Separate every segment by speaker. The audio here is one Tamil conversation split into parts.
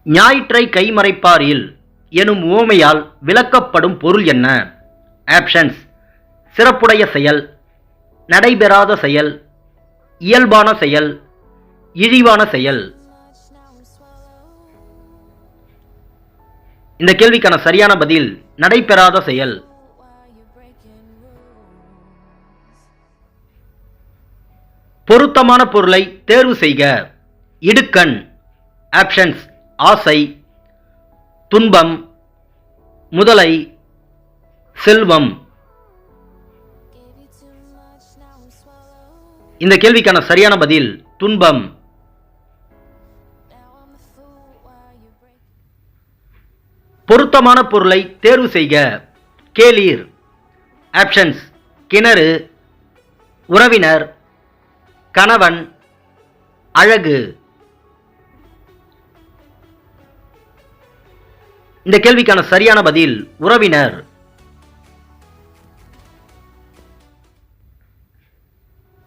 Speaker 1: ஞாயிற்றை கைமறைப்பாரில் எனும் உவமையால் விளக்கப்படும் பொருள் என்ன? ஆப்ஷன்ஸ்: சிறப்புடைய செயல், நடைபெறாத செயல், இயல்பான செயல், இழிவான செயல். இந்த கேள்விக்கான சரியான பதில் நடைபெறாத செயல். பொருத்தமான பொருளை தேர்வு செய்க. இடுக்கண். ஆப்ஷன்ஸ்: ஆசை, துன்பம், முதலை, செல்வம். இந்த கேள்விக்கான சரியான பதில் துன்பம். பொருத்தமான பொருளை தேர்வு செய்க. கேளீர். ஆப்ஷன்ஸ்: கிணறு, உறவினர், கணவன், அழகு. இந்த கேள்விக்கான சரியான பதில் உறவினர்.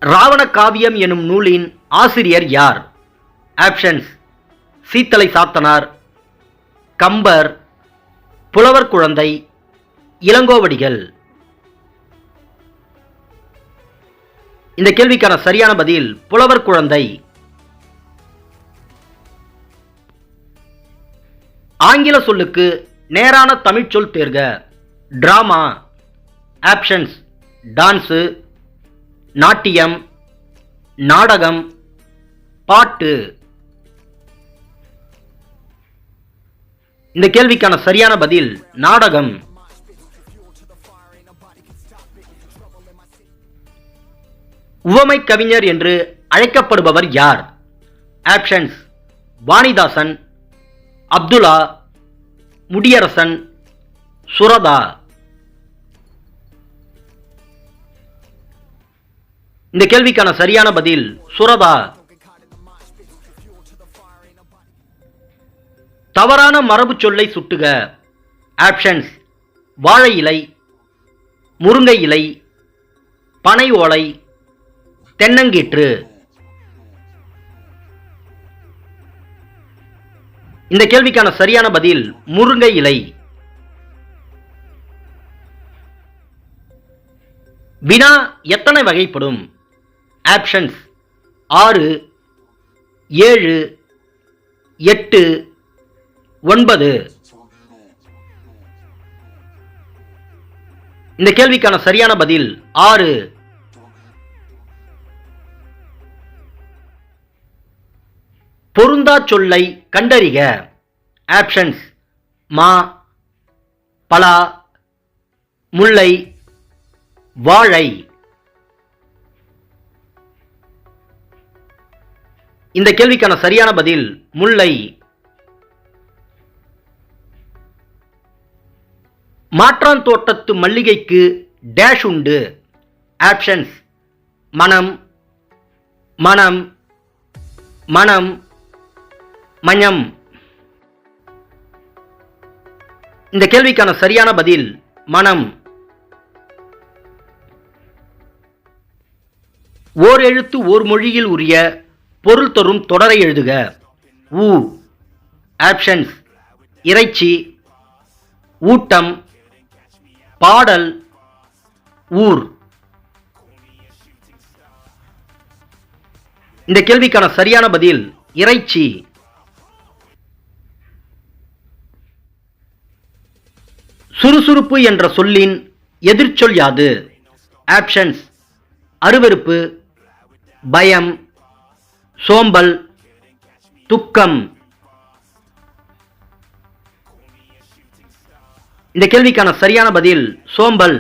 Speaker 1: ராவண காவியம் எனும் நூலின் ஆசிரியர் யார்? ஆப்ஷன்ஸ்: சீத்தலை சாத்தனார், கம்பர், புலவர் குழந்தை, இளங்கோவடிகள். இந்த கேள்விக்கான சரியான பதில் புலவர் குழந்தை. ஆங்கில சொல்லுக்கு நேரான தமிழ் சொல் தேர்க. டிராமா. ஆப்ஷன்ஸ்: டான்ஸு, நாட்டியம், நாடகம், பாட்டு. இந்த கேள்விக்கான சரியான பதில் நாடகம். உவமை கவிஞர் என்று அழைக்கப்படுபவர் யார்? ஆப்ஷன்ஸ்: வாணிதாசன், அப்துல்லா, முடியரசன், சுரதா. இந்த கேள்விக்கான சரியான பதில் சுரதா. தவறான மரபு சொல்லை சுட்டுக. ஆப்ஷன்ஸ்: வாழை இலை, முருங்கை இலை, பனை ஓலை, தென்னங்கீற்று. இந்த கேள்விக்கான சரியான பதில் முருங்கை இலை. வினா எத்தனை வகைப்படும்? ஆப்ஷன்ஸ்: 6, 7, 8, 9. இந்த கேள்விக்கான சரியான பதில் 6. பொருந்தா சொல்லை கண்டறிக. ஆப்ஷன்ஸ்: மா, பலா, முல்லை, வாழை. இந்த கேள்விக்கான சரியான பதில் முல்லை. மாற்றான் தோட்டத்து மல்லிகைக்கு டேஷ் உண்டு. ஆப்ஷன்ஸ்: மனம், மனம், மனம், மஞம். இந்த கேள்விக்கான சரியான பதில் மனம். ஓர் எழுத்து ஓர் மொழியில் உரிய பொருள் தரும் தொடரை எழுதுக. ஊ. ஆப்ஷன்ஸ்: இறைச்சி, ஊட்டம், பாடல், ஊர். இந்த கேள்விக்கான சரியான பதில் இறைச்சி. சுறுசுறுப்பு என்ற சொல்லின் எதிர்ச்சொல் யாது? ஆப்ஷன்ஸ்: அருவருப்பு, பயம், சோம்பல், துக்கம். இந்த கேள்விக்கான சரியான பதில் சோம்பல்.